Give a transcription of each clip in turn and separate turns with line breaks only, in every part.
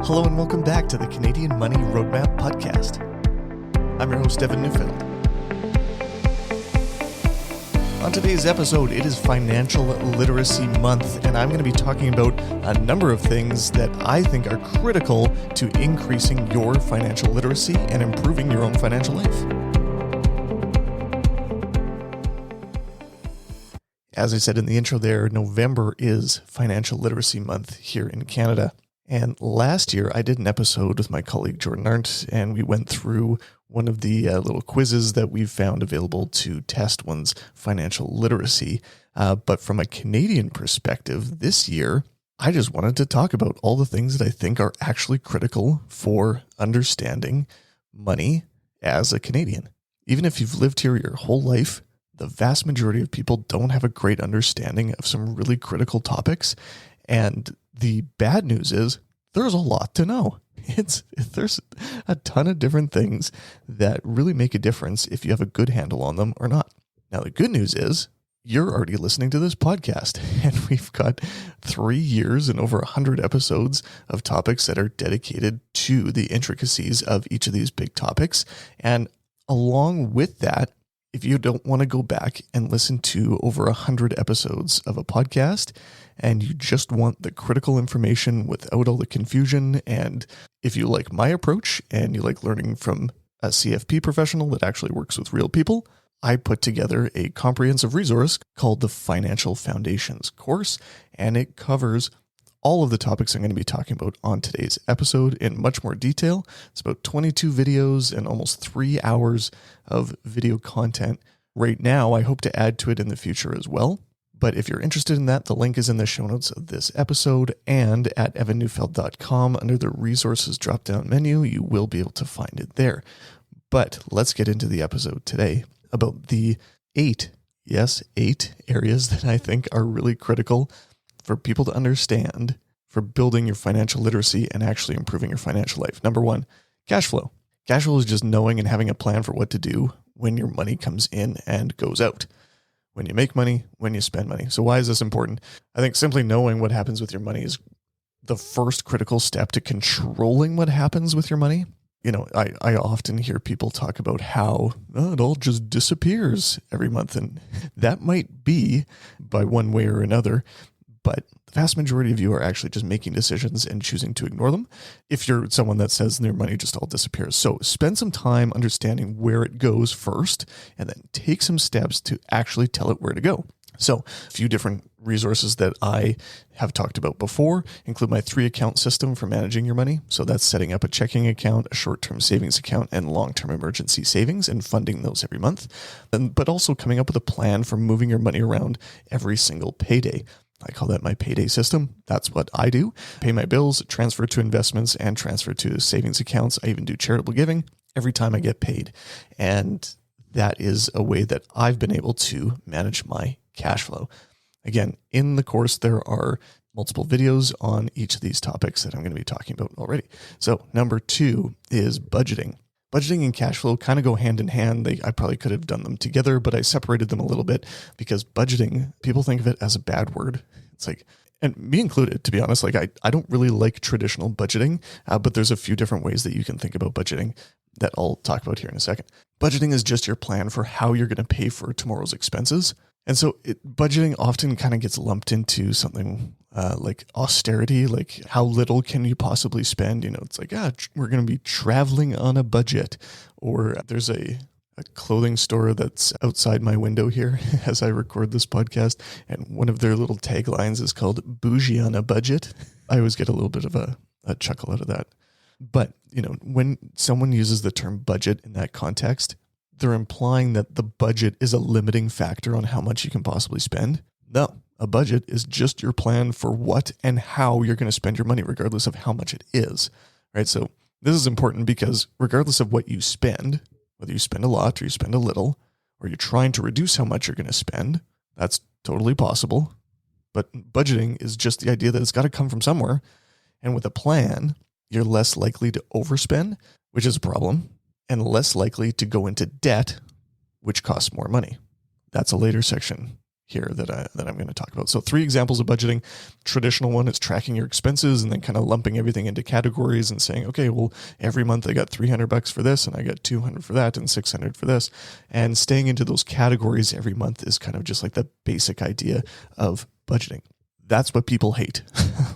Hello and welcome back to the Canadian Money Roadmap Podcast. I'm your host, Evan Neufeld. On today's episode, it is Financial Literacy Month, and I'm going to be talking about a number of things that I think are critical to increasing your financial literacy and improving your own financial life. As I said in the intro there, November is Financial Literacy Month here in Canada. And last year, I did an episode with my colleague Jordan Arndt, and we went through one of the little quizzes that we've found available to test one's financial literacy. But from a Canadian perspective, this year, I just wanted to talk about all the things that I think are actually critical for understanding money as a Canadian. Even if you've lived here your whole life, the vast majority of people don't have a great understanding of some really critical topics. And the bad news is there's a lot to know. There's a ton of different things that really make a difference if you have a good handle on them or not. Now, the good news is you're already listening to this podcast, and we've got 3 years and over 100 episodes of topics that are dedicated to the intricacies of each of these big topics. And along with that, if you don't want to go back and listen to over 100 episodes of a podcast and you just want the critical information without all the confusion, and if you like my approach and you like learning from a CFP professional that actually works with real people, I put together a comprehensive resource called the Financial Foundations course, and it covers all of the topics I'm going to be talking about on today's episode in much more detail. It's about 22 videos and almost 3 hours of video content. Right now, I hope to add to it in the future as well. But if you're interested in that, the link is in the show notes of this episode, and at evanneufeld.com under the resources drop-down menu, you will be able to find it there. But let's get into the episode today about the 8 areas that I think are really critical for people to understand for building your financial literacy and actually improving your financial life. Number 1, cash flow. Cash flow is just knowing and having a plan for what to do when your money comes in and goes out. When you make money, when you spend money. So why is this important? I think simply knowing what happens with your money is the first critical step to controlling what happens with your money. You know, I often hear people talk about how it all just disappears every month. And that might be by one way or another. But the vast majority of you are actually just making decisions and choosing to ignore them if you're someone that says their money just all disappears. So spend some time understanding where it goes first, and then take some steps to actually tell it where to go. So a few different resources that I have talked about before include my 3-account system for managing your money. So that's setting up a checking account, a short-term savings account, and long-term emergency savings, and funding those every month. But also coming up with a plan for moving your money around every single payday. I call that my payday system. That's what I do. Pay my bills, transfer to investments, and transfer to savings accounts. I even do charitable giving every time I get paid. And that is a way that I've been able to manage my cash flow. Again, in the course, there are multiple videos on each of these topics that I'm going to be talking about already. So number 2 is budgeting. Budgeting and cash flow kind of go hand in hand. I probably could have done them together, but I separated them a little bit because budgeting, people think of it as a bad word. It's like, and me included, to be honest, like I don't really like traditional budgeting, but there's a few different ways that you can think about budgeting that I'll talk about here in a second. Budgeting is just your plan for how you're going to pay for tomorrow's expenses. And so budgeting often kind of gets lumped into something like austerity, like how little can you possibly spend? You know, it's like, we're going to be traveling on a budget. Or there's a clothing store that's outside my window here as I record this podcast. And one of their little taglines is called bougie on a budget. I always get a little bit of a chuckle out of that. But, you know, when someone uses the term budget in that context, they're implying that the budget is a limiting factor on how much you can possibly spend. No, a budget is just your plan for what and how you're going to spend your money, regardless of how much it is, right? So this is important because regardless of what you spend, whether you spend a lot or you spend a little, or you're trying to reduce how much you're going to spend, that's totally possible. But budgeting is just the idea that it's got to come from somewhere. And with a plan, you're less likely to overspend, which is a problem, and less likely to go into debt, which costs more money. That's a later section here that I'm going to talk about. So 3 examples of budgeting. Traditional one is tracking your expenses and then kind of lumping everything into categories and saying, okay, well, every month I got $300 for this and I got $200 for that and $600 for this. And staying into those categories every month is kind of just like the basic idea of budgeting. That's what people hate.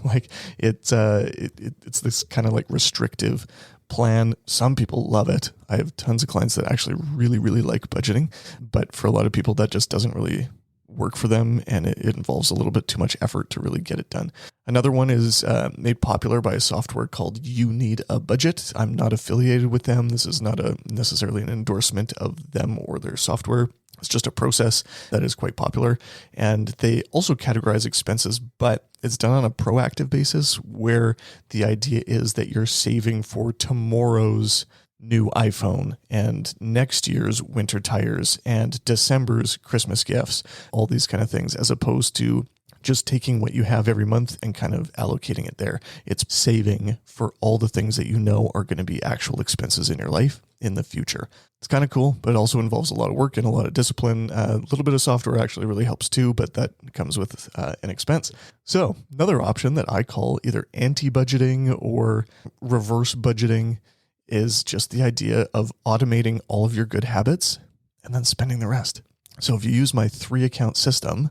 Like it's this kind of like restrictive plan. Some people love it. I have tons of clients that actually really, really like budgeting, but for a lot of people that just doesn't really work for them, and it involves a little bit too much effort to really get it done. Another one is made popular by a software called You Need a Budget. I'm not affiliated with them. This is not necessarily an endorsement of them or their software. It's just a process that is quite popular. And they also categorize expenses, but it's done on a proactive basis where the idea is that you're saving for tomorrow's new iPhone and next year's winter tires and December's Christmas gifts, all these kind of things, as opposed to just taking what you have every month and kind of allocating it there. It's saving for all the things that you know are going to be actual expenses in your life in the future. It's kind of cool, but it also involves a lot of work and a lot of discipline. A little bit of software actually really helps too, but that comes with an expense. So another option that I call either anti-budgeting or reverse budgeting is just the idea of automating all of your good habits and then spending the rest. So if you use my 3-account system,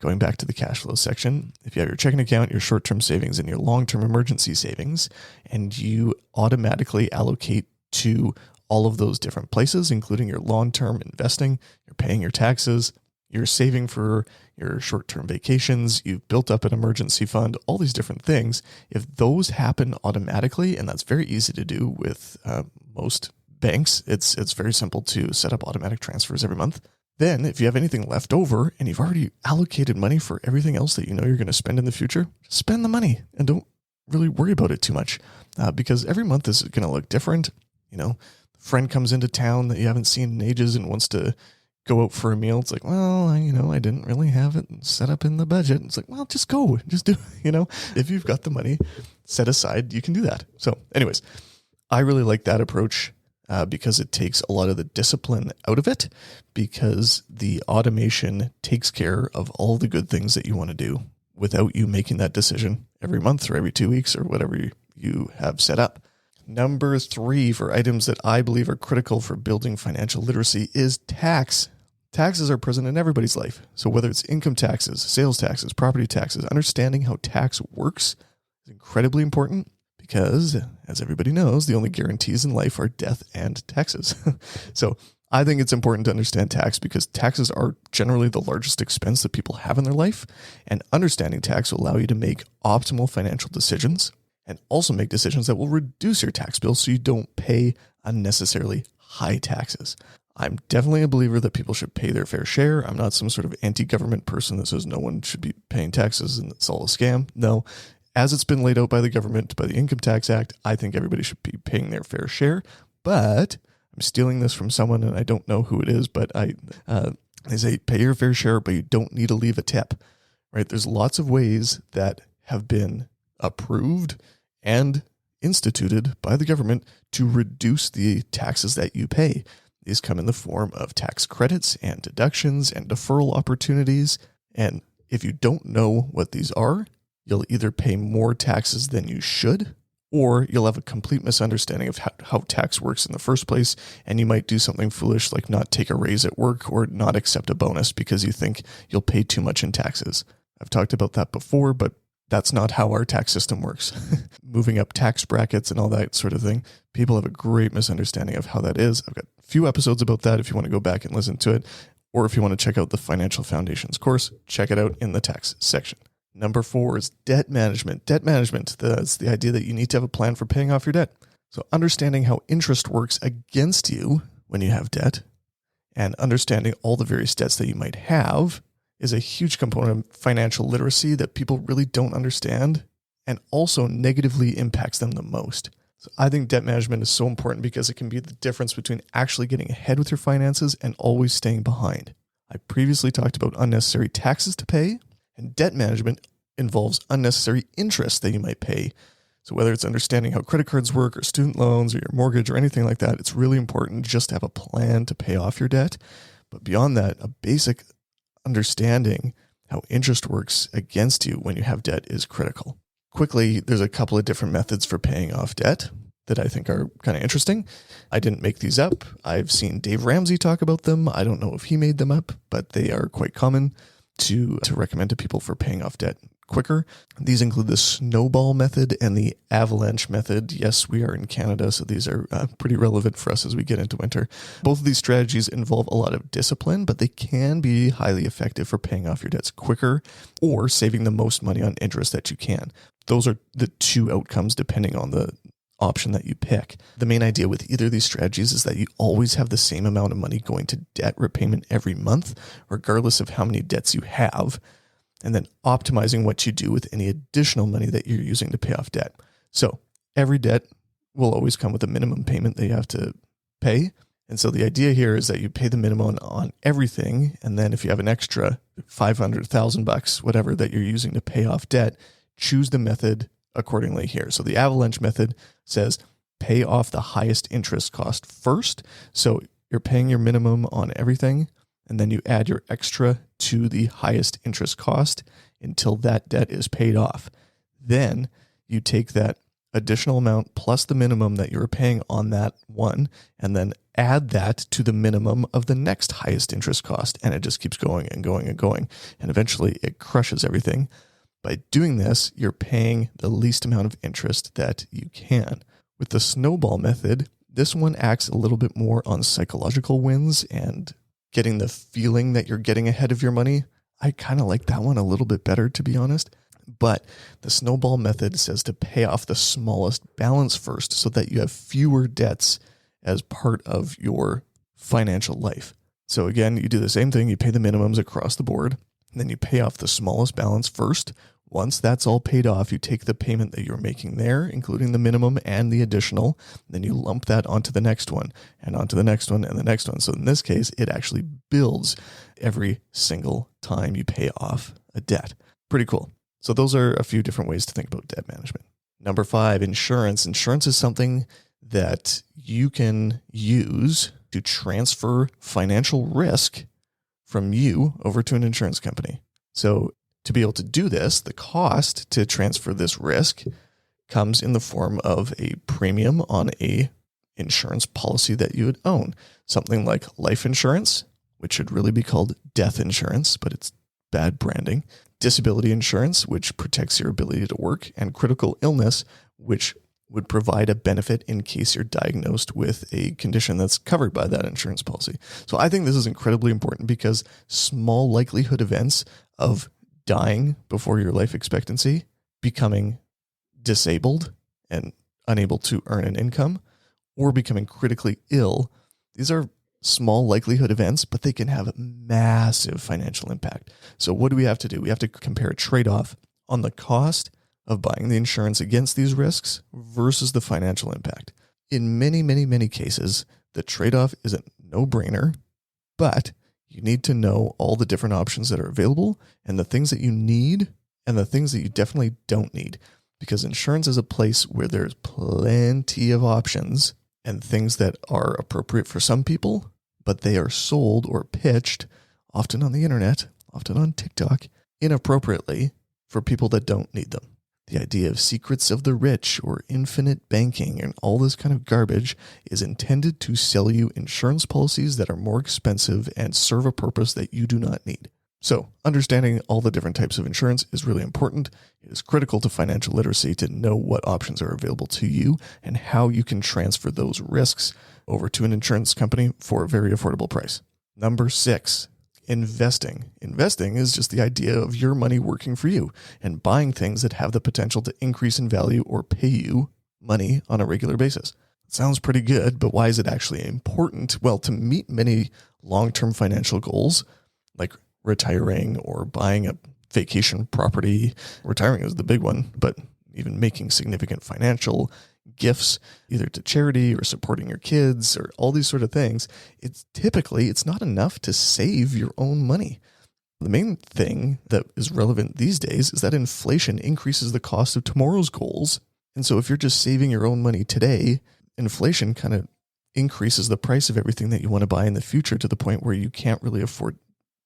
going back to the cash flow section, if you have your checking account, your short-term savings, and your long-term emergency savings, and you automatically allocate to all of those different places, including your long-term investing, you're paying your taxes, you're saving for your short-term vacations, you've built up an emergency fund, all these different things. If those happen automatically, and that's very easy to do with most banks, it's very simple to set up automatic transfers every month. Then if you have anything left over and you've already allocated money for everything else that you know you're going to spend in the future, just spend the money and don't really worry about it too much because every month is going to look different. You know, a friend comes into town that you haven't seen in ages and wants to go out for a meal. It's like, well, I didn't really have it set up in the budget. It's like, well, just go, just do, if you've got the money set aside, you can do that. So anyways, I really like that approach because it takes a lot of the discipline out of it, because the automation takes care of all the good things that you want to do without you making that decision every month or every 2 weeks or whatever you have set up. Number 3 for items that I believe are critical for building financial literacy is tax. Taxes are present in everybody's life. So whether it's income taxes, sales taxes, property taxes, understanding how tax works is incredibly important because, as everybody knows, the only guarantees in life are death and taxes. So I think it's important to understand tax because taxes are generally the largest expense that people have in their life, and understanding tax will allow you to make optimal financial decisions and also make decisions that will reduce your tax bill so you don't pay unnecessarily high taxes. I'm definitely a believer that people should pay their fair share. I'm not some sort of anti-government person that says no one should be paying taxes and it's all a scam. No, as it's been laid out by the government, by the Income Tax Act, I think everybody should be paying their fair share. But I'm stealing this from someone and I don't know who it is, but they say pay your fair share, but you don't need to leave a tip, right? There's lots of ways that have been approved and instituted by the government to reduce the taxes that you pay. These come in the form of tax credits and deductions and deferral opportunities. And if you don't know what these are, you'll either pay more taxes than you should, or you'll have a complete misunderstanding of how tax works in the first place. And you might do something foolish like not take a raise at work or not accept a bonus because you think you'll pay too much in taxes. I've talked about that before, but that's not how our tax system works. Moving up tax brackets and all that sort of thing. People have a great misunderstanding of how that is. I've got a few episodes about that if you want to go back and listen to it. Or if you want to check out the Financial Foundations course, check it out in the tax section. Number 4 is debt management. Debt management, that's the idea that you need to have a plan for paying off your debt. So understanding how interest works against you when you have debt and understanding all the various debts that you might have is a huge component of financial literacy that people really don't understand and also negatively impacts them the most. So I think debt management is so important because it can be the difference between actually getting ahead with your finances and always staying behind. I previously talked about unnecessary taxes to pay, and debt management involves unnecessary interest that you might pay. So whether it's understanding how credit cards work or student loans or your mortgage or anything like that, it's really important just to have a plan to pay off your debt. But beyond that, a basic understanding how interest works against you when you have debt is critical. Quickly, there's a couple of different methods for paying off debt that I think are kind of interesting. I didn't make these up. I've seen Dave Ramsey talk about them. I don't know if he made them up, but they are quite common to recommend to people for paying off debt quicker. These include the snowball method and the avalanche method. Yes, we are in Canada, so these are pretty relevant for us as we get into winter. Both of these strategies involve a lot of discipline, but they can be highly effective for paying off your debts quicker or saving the most money on interest that you can. Those are the two outcomes depending on the option that you pick. The main idea with either of these strategies is that you always have the same amount of money going to debt repayment every month, regardless of how many debts you have, and then optimizing what you do with any additional money that you're using to pay off debt. So every debt will always come with a minimum payment that you have to pay. And so the idea here is that you pay the minimum on everything. And then if you have an extra $500,000, whatever that you're using to pay off debt, choose the method accordingly here. So the avalanche method says pay off the highest interest cost first. So you're paying your minimum on everything, and then you add your extra to the highest interest cost until that debt is paid off. Then you take that additional amount plus the minimum that you're paying on that one, and then add that to the minimum of the next highest interest cost. And it just keeps going and going and going. And eventually it crushes everything. By doing this, you're paying the least amount of interest that you can. With the snowball method, this one acts a little bit more on psychological wins and getting the feeling that you're getting ahead of your money. I kind of like that one a little bit better, to be honest. But the snowball method says to pay off the smallest balance first so that you have fewer debts as part of your financial life. So again, you do the same thing. You pay the minimums across the board, and then you pay off the smallest balance first. Once that's all paid off, you take the payment that you're making there, including the minimum and the additional, then you lump that onto the next one and onto the next one and the next one. So in this case, it actually builds every single time you pay off a debt. Pretty cool. So those are a few different ways to think about debt management. Number 5, insurance. Insurance is something that you can use to transfer financial risk from you over to an insurance company. So to be able to do this, the cost to transfer this risk comes in the form of a premium on a insurance policy that you would own. Something like life insurance, which should really be called death insurance, but it's bad branding. Disability insurance, which protects your ability to work, and critical illness, which would provide a benefit in case you're diagnosed with a condition that's covered by that insurance policy. So I think this is incredibly important because small likelihood events of dying before your life expectancy, becoming disabled and unable to earn an income, or becoming critically ill, these are small likelihood events, but they can have massive financial impact. So what do we have to do? We have to compare a trade-off on the cost of buying the insurance against these risks versus the financial impact. In many, many, many cases, the trade-off is a no-brainer, but you need to know all the different options that are available and the things that you need and the things that you definitely don't need, because insurance is a place where there's plenty of options and things that are appropriate for some people, but they are sold or pitched, often on the internet, often on TikTok, inappropriately for people that don't need them. The idea of secrets of the rich or infinite banking and all this kind of garbage is intended to sell you insurance policies that are more expensive and serve a purpose that you do not need. So understanding all the different types of insurance is really important. It is critical to financial literacy to know what options are available to you and how you can transfer those risks over to an insurance company for a very affordable price. Number 6, investing. Investing is just the idea of your money working for you and buying things that have the potential to increase in value or pay you money on a regular basis. It sounds pretty good, but why is it actually important? Well, to meet many long-term financial goals, like retiring or buying a vacation property. Retiring is the big one, but even making significant financial gifts, either to charity or supporting your kids or all these sort of things, it's not enough to save your own money. The main thing that is relevant these days is that inflation increases the cost of tomorrow's goals. And so if you're just saving your own money today, inflation kind of increases the price of everything that you want to buy in the future to the point where you can't really afford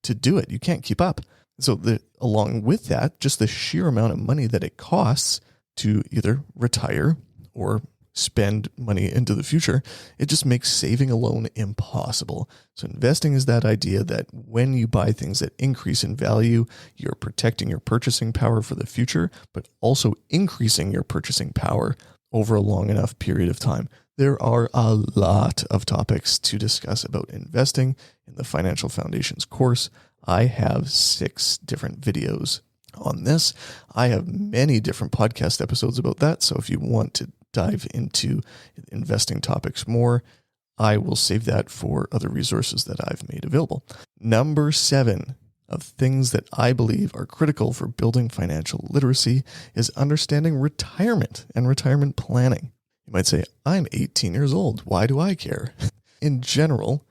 to do it. You can't keep up. So along with that, just the sheer amount of money that it costs to either retire or spend money into the future, it just makes saving alone impossible. So investing is that idea that when you buy things that increase in value, you're protecting your purchasing power for the future, but also increasing your purchasing power over a long enough period of time. There are a lot of topics to discuss about investing in the Financial Foundations course. I have 6 different videos on this. I have many different podcast episodes about that. So if you want to dive into investing topics more, I will save that for other resources that I've made available. Number 7 of things that I believe are critical for building financial literacy is understanding retirement and retirement planning. You might say, I'm 18 years old. Why do I care? In general,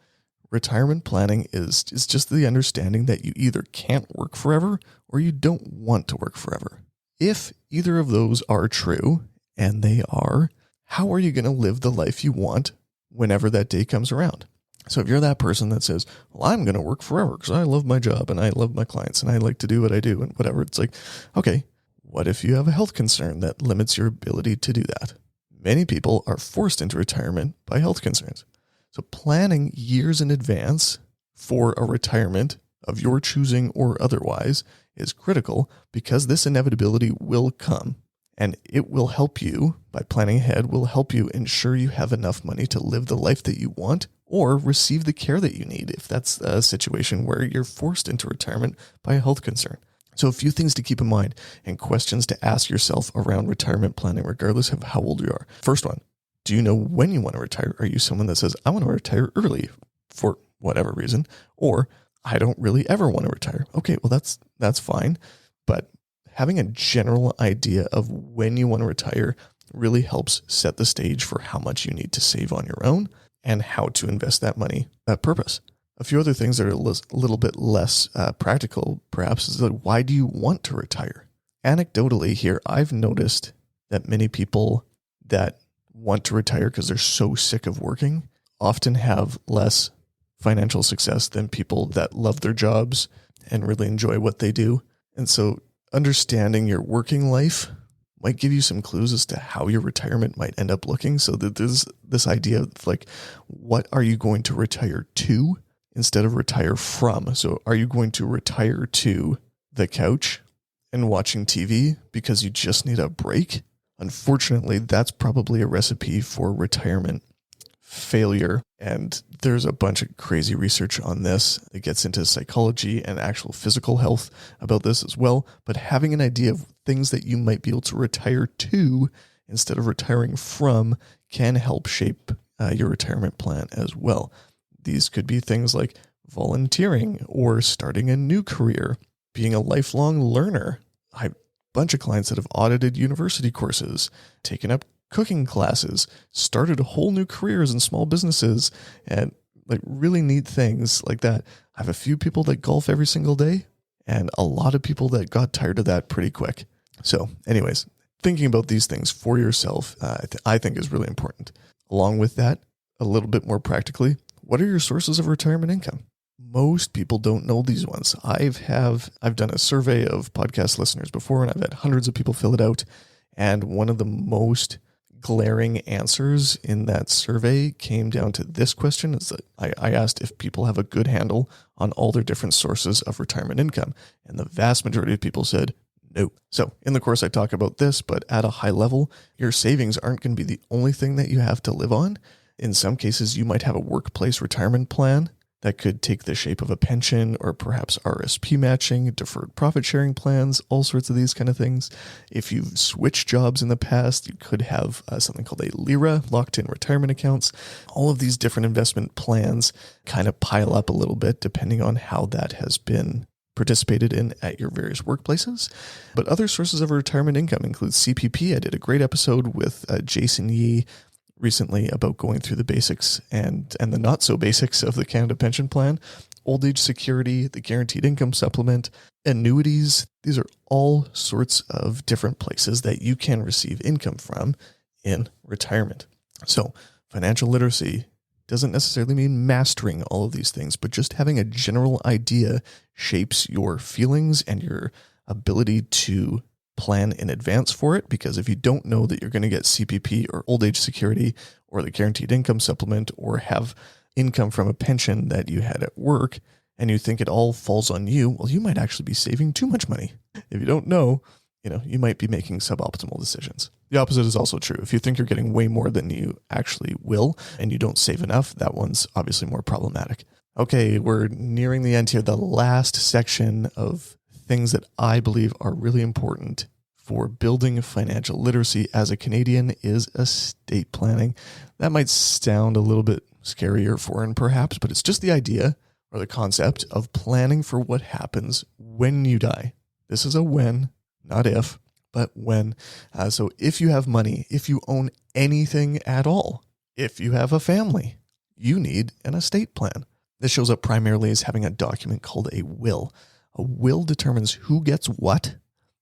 retirement planning is just the understanding that you either can't work forever or you don't want to work forever. If either of those are true, and they are, how are you going to live the life you want whenever that day comes around? So if you're that person that says, well, I'm going to work forever because I love my job and I love my clients and I like to do what I do and whatever, it's like, okay, what if you have a health concern that limits your ability to do that? Many people are forced into retirement by health concerns. So planning years in advance for a retirement of your choosing or otherwise is critical because this inevitability will come. And it will help you, by planning ahead, will help you ensure you have enough money to live the life that you want or receive the care that you need if that's a situation where you're forced into retirement by a health concern. So a few things to keep in mind and questions to ask yourself around retirement planning, regardless of how old you are. First one, do you know when you want to retire? Are you someone that says, I want to retire early for whatever reason, or I don't really ever want to retire? Okay, well, that's fine. But having a general idea of when you want to retire really helps set the stage for how much you need to save on your own and how to invest that money at purpose. A few other things that are a little bit less practical, perhaps, is that why do you want to retire? Anecdotally here, I've noticed that many people that want to retire because they're so sick of working often have less financial success than people that love their jobs and really enjoy what they do. And so understanding your working life might give you some clues as to how your retirement might end up looking. So that there's this idea of like, what are you going to retire to instead of retire from? So are you going to retire to the couch and watching TV because you just need a break? Unfortunately, that's probably a recipe for retirement failure. And there's a bunch of crazy research on this that gets into psychology and actual physical health about this as well. But having an idea of things that you might be able to retire to instead of retiring from can help shape your retirement plan as well. These could be things like volunteering or starting a new career, being a lifelong learner. I have a bunch of clients that have audited university courses, taken up cooking classes, started whole new careers in small businesses, and like really neat things like that. I have a few people that golf every single day and a lot of people that got tired of that pretty quick. So anyways, thinking about these things for yourself, I think is really important. Along with that, a little bit more practically, what are your sources of retirement income? Most people don't know these ones. I've done a survey of podcast listeners before, and I've had hundreds of people fill it out. And one of the most glaring answers in that survey came down to this question. Is that I asked if people have a good handle on all their different sources of retirement income. And the vast majority of people said no. So in the course, I talk about this, but at a high level, your savings aren't going to be the only thing that you have to live on. In some cases, you might have a workplace retirement plan that could take the shape of a pension or perhaps RSP matching, deferred profit sharing plans, all sorts of these kind of things. If you've switched jobs in the past, you could have something called a LIRA, locked-in retirement accounts. All of these different investment plans kind of pile up a little bit depending on how that has been participated in at your various workplaces. But other sources of retirement income include CPP. I did a great episode with Jason Yee recently about going through the basics and the not so basics of the Canada Pension Plan, old age security, the guaranteed income supplement, annuities. These are all sorts of different places that you can receive income from in retirement. So financial literacy doesn't necessarily mean mastering all of these things, but just having a general idea shapes your feelings and your ability to plan in advance for it. Because if you don't know that you're going to get CPP or old age security or the guaranteed income supplement or have income from a pension that you had at work and you think it all falls on you, well, you might actually be saving too much money. If you don't know, you might be making suboptimal decisions. The opposite is also true. If you think you're getting way more than you actually will and you don't save enough, that one's obviously more problematic. Okay, we're nearing the end here. The last section of things that I believe are really important for building financial literacy as a Canadian is estate planning. That might sound a little bit scary or foreign perhaps, but it's just the idea or the concept of planning for what happens when you die. This is a when, not if, but when. So if you have money, if you own anything at all, if you have a family, you need an estate plan. This shows up primarily as having a document called a will. A will determines who gets what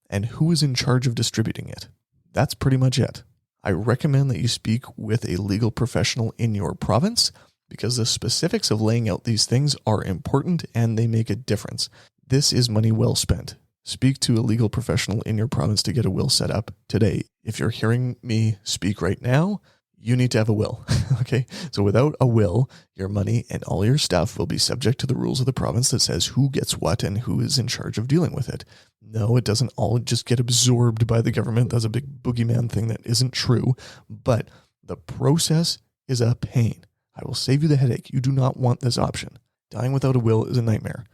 and who is in charge of distributing it. That's pretty much it. I recommend that you speak with a legal professional in your province because the specifics of laying out these things are important and they make a difference. This is money well spent. Speak to a legal professional in your province to get a will set up today. If you're hearing me speak right now, you need to have a will. Okay. So without a will, your money and all your stuff will be subject to the rules of the province that says who gets what and who is in charge of dealing with it. No, it doesn't all just get absorbed by the government. That's a big boogeyman thing that isn't true, but the process is a pain. I will save you the headache. You do not want this option. Dying without a will is a nightmare.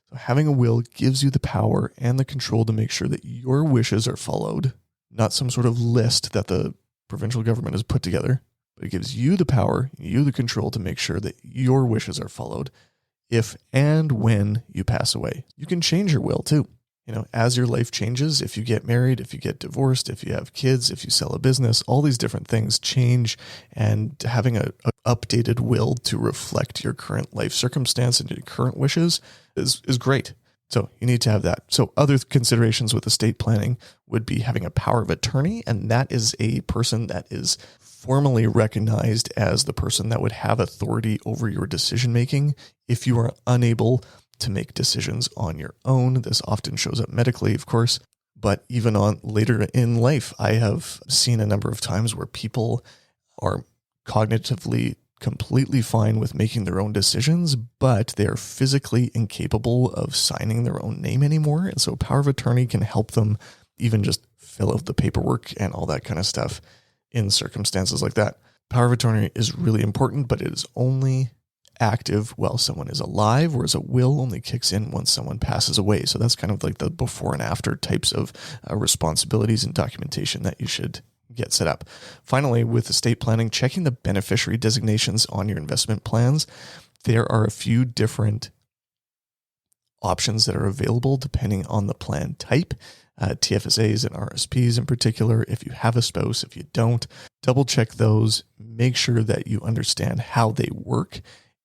So having a will gives you the power and the control to make sure that your wishes are followed, not some sort of list that the provincial government has put together, but it gives you the power, you the control to make sure that your wishes are followed if and when you pass away. You can change your will too. As your life changes, if you get married, if you get divorced, if you have kids, if you sell a business, all these different things change, and having an updated will to reflect your current life circumstance and your current wishes is great. So you need to have that. So other considerations with estate planning would be having a power of attorney, and that is a person that is formally recognized as the person that would have authority over your decision making if you are unable to make decisions on your own. This often shows up medically, of course, but even on later in life, I have seen a number of times where people are cognitively completely fine with making their own decisions, but they are physically incapable of signing their own name anymore. And so power of attorney can help them even just fill out the paperwork and all that kind of stuff in circumstances like that. Power of attorney is really important, but it is only active while someone is alive, whereas a will only kicks in once someone passes away. So that's kind of like the before and after types of responsibilities and documentation that you should get set up. Finally, with estate planning, checking the beneficiary designations on your investment plans. There are a few different options that are available depending on the plan type. TFSAs and RSPs in particular. If you have a spouse, if you don't, double check those. Make sure that you understand how they work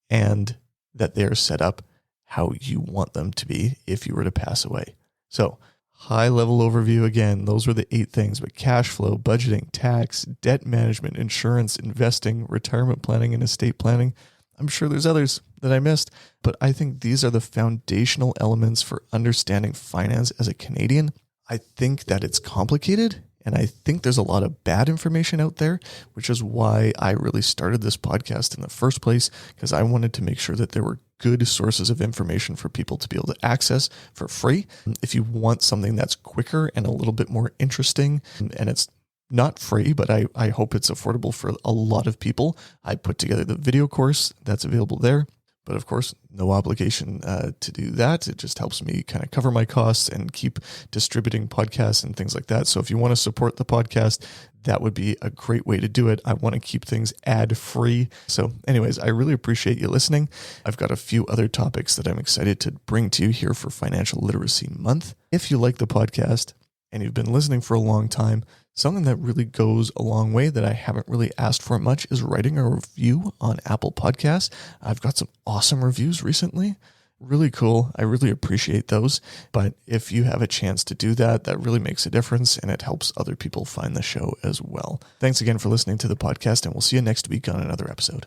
and that they're set up how you want them to be if you were to pass away. So high level overview again, those were the 8 things, but cash flow, budgeting, tax, debt management, insurance, investing, retirement planning, and estate planning. I'm sure there's others that I missed, but I think these are the foundational elements for understanding finance as a Canadian. I think that it's complicated, and I think there's a lot of bad information out there, which is why I really started this podcast in the first place, because I wanted to make sure that there were good sources of information for people to be able to access for free. If you want something that's quicker and a little bit more interesting, and it's not free, but I hope it's affordable for a lot of people, I put together the video course that's available there. But of course, no obligation to do that. It just helps me kind of cover my costs and keep distributing podcasts and things like that. So if you want to support the podcast, that would be a great way to do it. I want to keep things ad-free. So anyways, I really appreciate you listening. I've got a few other topics that I'm excited to bring to you here for Financial Literacy Month. If you like the podcast and you've been listening for a long time, something that really goes a long way that I haven't really asked for much is writing a review on Apple Podcasts. I've got some awesome reviews recently. Really cool. I really appreciate those. But if you have a chance to do that, that really makes a difference and it helps other people find the show as well. Thanks again for listening to the podcast, and we'll see you next week on another episode.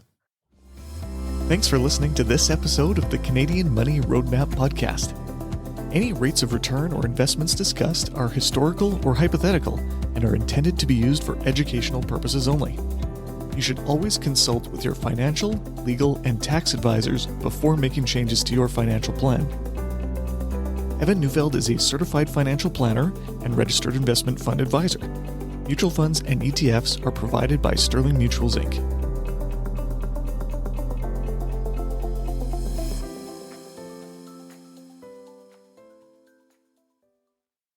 Thanks for listening to this episode of the Canadian Money Roadmap Podcast. Any rates of return or investments discussed are historical or hypothetical and are intended to be used for educational purposes only. You should always consult with your financial, legal, and tax advisors before making changes to your financial plan. Evan Neufeld is a certified financial planner and registered investment fund advisor. Mutual funds and ETFs are provided by Sterling Mutuals, Inc.